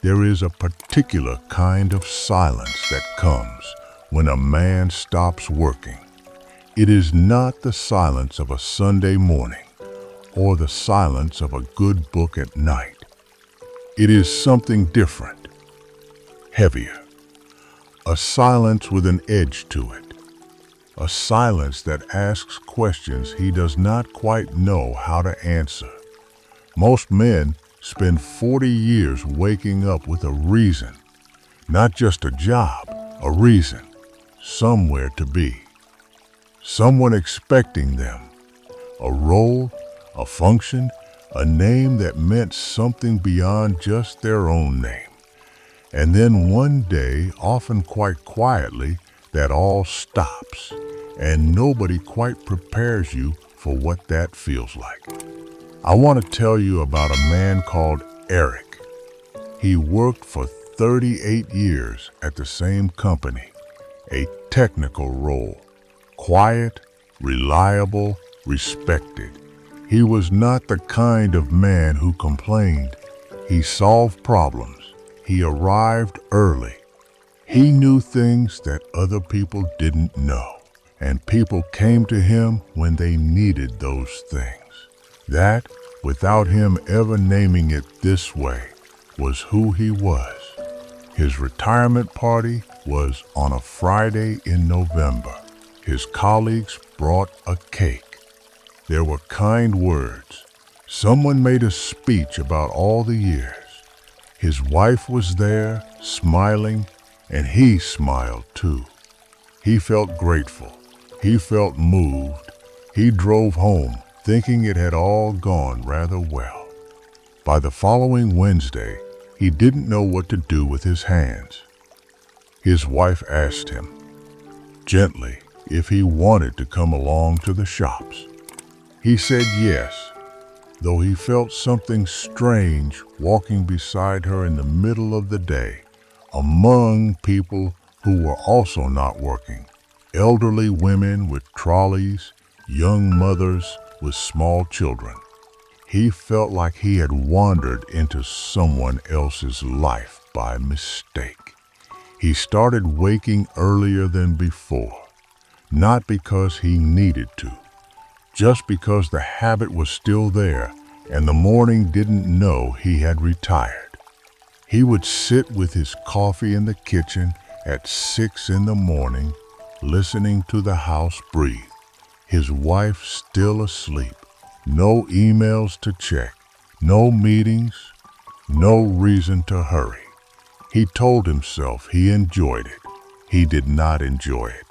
There is a particular kind of silence that comes when a man stops working. It is not the silence of a Sunday morning or the silence of a good book at night. It is something different, heavier, a silence with an edge to it, a silence that asks questions he does not quite know how to answer. Most men spend 40 years waking up with a reason, not just a job, a reason, somewhere to be, someone expecting them, a role, a function, a name that meant something beyond just their own name. And then one day, often quite quietly, that all stops, and nobody quite prepares you for what that feels like. I want to tell you about a man called Eric. He worked for 38 years at the same company, a technical role, quiet, reliable, respected. He was not the kind of man who complained. He solved problems. He arrived early. He knew things that other people didn't know, and people came to him when they needed those things. That, without him ever naming it this way, was who he was. His retirement party was on a Friday in November. His colleagues brought a cake. There were kind words. Someone made a speech about all the years. His wife was there, smiling, and he smiled too. He felt grateful. He felt moved. He drove home, thinking it had all gone rather well. By the following Wednesday, he didn't know what to do with his hands. His wife asked him, gently, if he wanted to come along to the shops. He said yes, though he felt something strange walking beside her in the middle of the day, among people who were also not working, elderly women with trolleys, young mothers with small children. He felt like he had wandered into someone else's life by mistake. He started waking earlier than before, not because he needed to, just because the habit was still there and the morning didn't know he had retired. He would sit with his coffee in the kitchen at 6 in the morning, listening to the house breathe, his wife still asleep, no emails to check, no meetings, no reason to hurry. He told himself he enjoyed it. He did not enjoy it.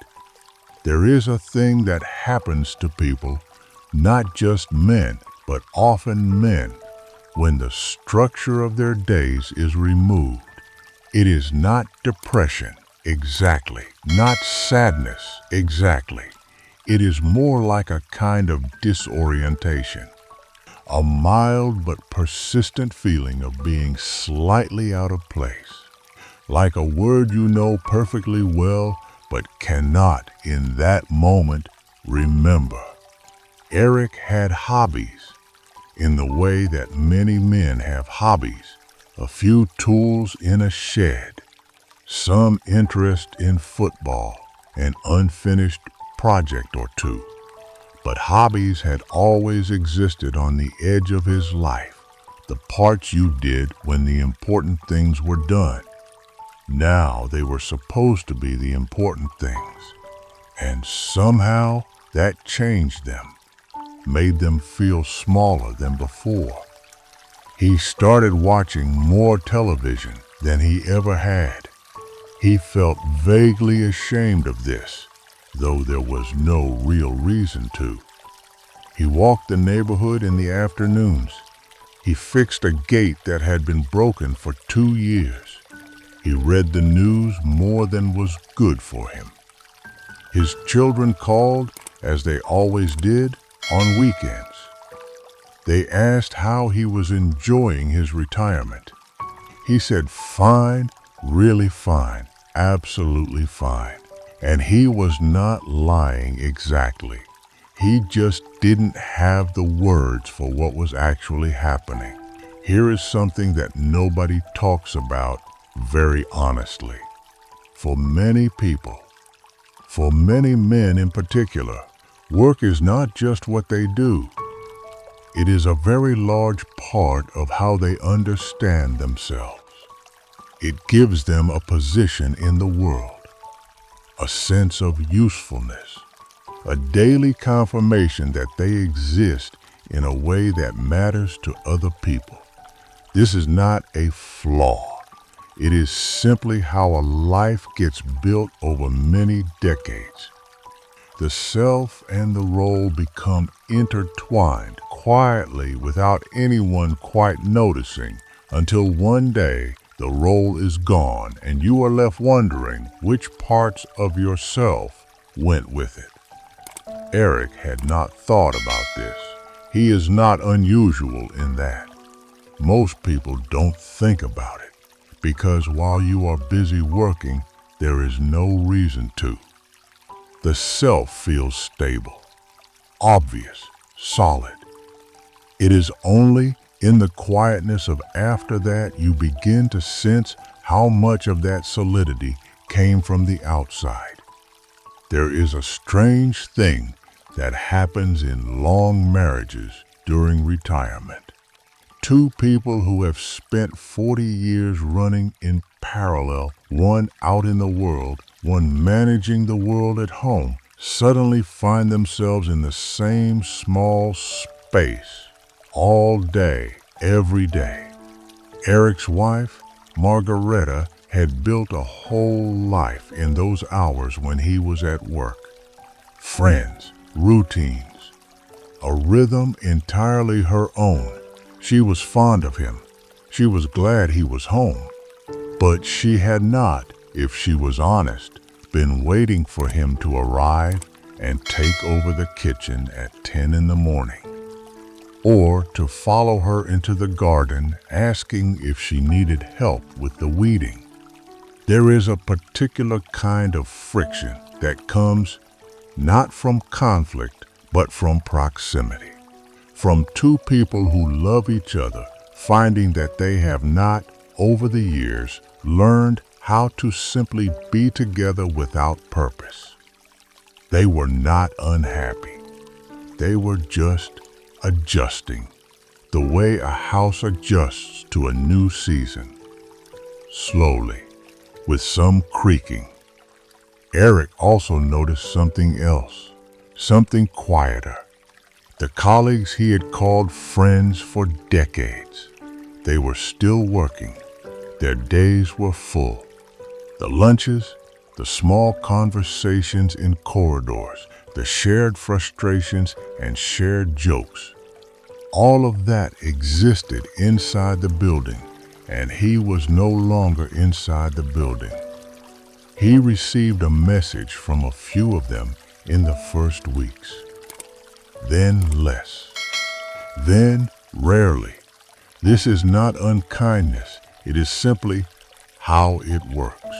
There is a thing that happens to people, not just men, but often men, when the structure of their days is removed. It is not depression, exactly, not sadness, exactly. It is more like a kind of disorientation, a mild but persistent feeling of being slightly out of place, like a word you know perfectly well but cannot in that moment remember. Eric had hobbies in the way that many men have hobbies, a few tools in a shed, some interest in football, an unfinished project or two. But hobbies had always existed on the edge of his life, the parts you did when the important things were done. Now they were supposed to be the important things, and somehow that changed them, made them feel smaller than before. He started watching more television than he ever had. He felt vaguely ashamed of this, though there was no real reason to. He walked the neighborhood in the afternoons. He fixed a gate that had been broken for 2 years. He read the news more than was good for him. His children called, as they always did, on weekends. They asked how he was enjoying his retirement. He said, fine, really fine, absolutely fine. And he was not lying exactly. He just didn't have the words for what was actually happening. Here is something that nobody talks about very honestly. For many people, for many men in particular, work is not just what they do. It is a very large part of how they understand themselves. It gives them a position in the world, a sense of usefulness, a daily confirmation that they exist in a way that matters to other people. This is not a flaw. It is simply how a life gets built over many decades. The self and the role become intertwined quietly without anyone quite noticing until one day the role is gone and you are left wondering which parts of yourself went with it. Eric had not thought about this. He is not unusual in that. Most people don't think about it because while you are busy working, there is no reason to. The self feels stable, obvious, solid. It is only in the quietness of after that you begin to sense how much of that solidity came from the outside. There is a strange thing that happens in long marriages during retirement. Two people who have spent 40 years running in parallel, one out in the world, one managing the world at home, suddenly find themselves in the same small space all day, every day. Eric's wife, Margareta, had built a whole life in those hours when he was at work. Friends, routines, a rhythm entirely her own. She was fond of him. She was glad he was home. But she had not, if she was honest, been waiting for him to arrive and take over the kitchen at 10 in the morning, or to follow her into the garden asking if she needed help with the weeding. There is a particular kind of friction that comes not from conflict, but from proximity. From two people who love each other, finding that they have not, over the years, learned how to simply be together without purpose. They were not unhappy. They were just adjusting, the way a house adjusts to a new season. Slowly, with some creaking. Eric also noticed something else, something quieter. The colleagues he had called friends for decades. They were still working. Their days were full. The lunches, the small conversations in corridors, the shared frustrations and shared jokes. All of that existed inside the building, and he was no longer inside the building. He received a message from a few of them in the first weeks. Then less. Then rarely. This is not unkindness. It is simply how it works.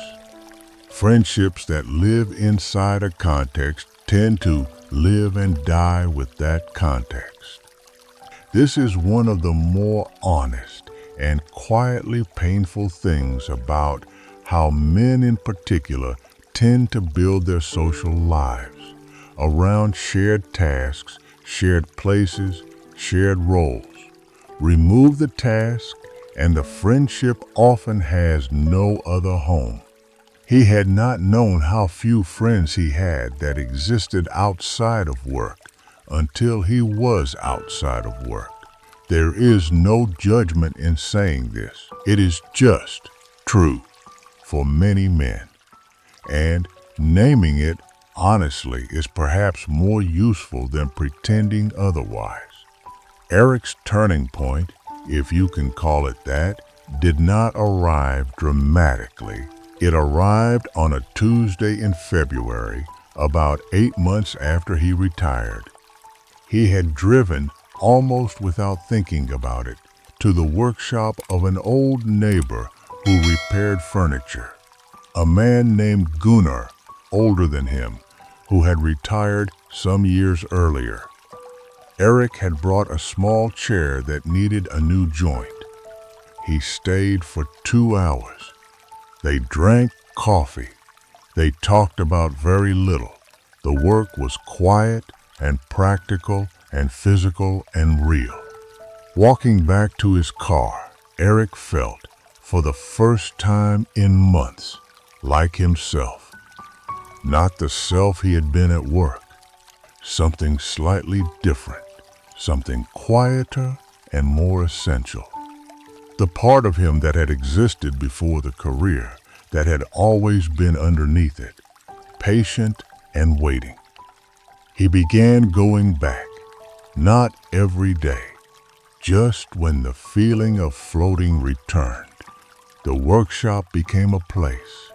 Friendships that live inside a context tend to live and die with that context. This is one of the more honest and quietly painful things about how men in particular tend to build their social lives around shared tasks, shared places, shared roles. Remove the task, and the friendship often has no other home. He had not known how few friends he had that existed outside of work until he was outside of work. There is no judgment in saying this. It is just true for many men. And naming it honestly is perhaps more useful than pretending otherwise. Eric's turning point, if you can call it that, did not arrive dramatically. It arrived on a Tuesday in February, about 8 months after he retired. He had driven, almost without thinking about it, to the workshop of an old neighbor who repaired furniture. A man named Gunnar, older than him, who had retired some years earlier. Eric had brought a small chair that needed a new joint, he stayed for 2 hours. They drank coffee. They talked about very little. The work was quiet and practical and physical and real. Walking back to his car, Eric felt, for the first time in months, like himself. Not the self he had been at work. Something slightly different, something quieter and more essential. The part of him that had existed before the career, that had always been underneath it, patient and waiting. He began going back, not every day, just when the feeling of floating returned. The workshop became a place.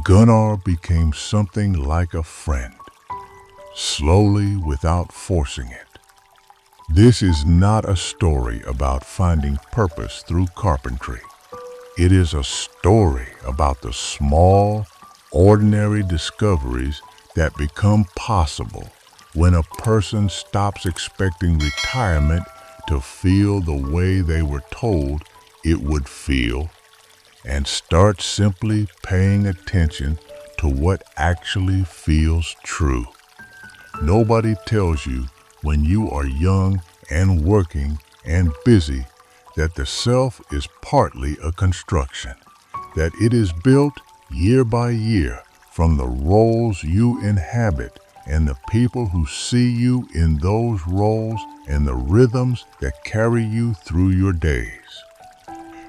Gunnar became something like a friend, slowly without forcing it. This is not a story about finding purpose through carpentry. It is a story about the small, ordinary discoveries that become possible when a person stops expecting retirement to feel the way they were told it would feel and starts simply paying attention to what actually feels true. Nobody tells you when you are young and working and busy that the self is partly a construction, that it is built year by year from the roles you inhabit and the people who see you in those roles and the rhythms that carry you through your days.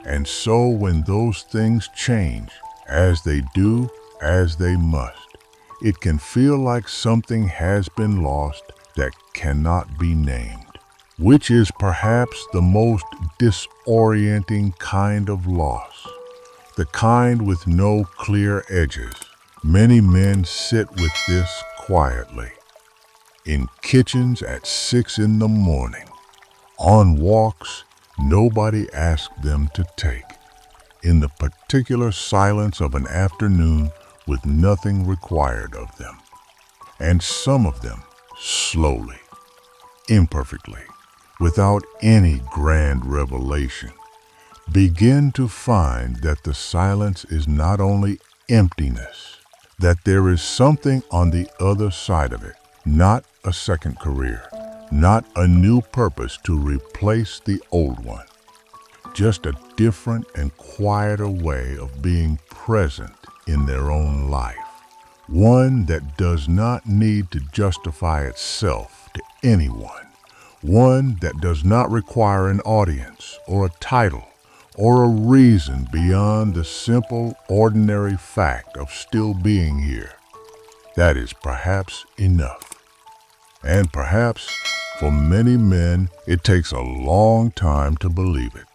And so when those things change, as they do, as they must, it can feel like something has been lost that cannot be named, which is perhaps the most disorienting kind of loss, the kind with no clear edges. Many men sit with this quietly, in kitchens at 6 in the morning, on walks nobody asked them to take, in the particular silence of an afternoon with nothing required of them. And some of them, slowly, imperfectly, without any grand revelation, begin to find that the silence is not only emptiness, that there is something on the other side of it, not a second career, not a new purpose to replace the old one, just a different and quieter way of being present in their own life, one that does not need to justify itself to anyone, one that does not require an audience or a title or a reason beyond the simple, ordinary fact of still being here. That is perhaps enough. And perhaps for many men, it takes a long time to believe it.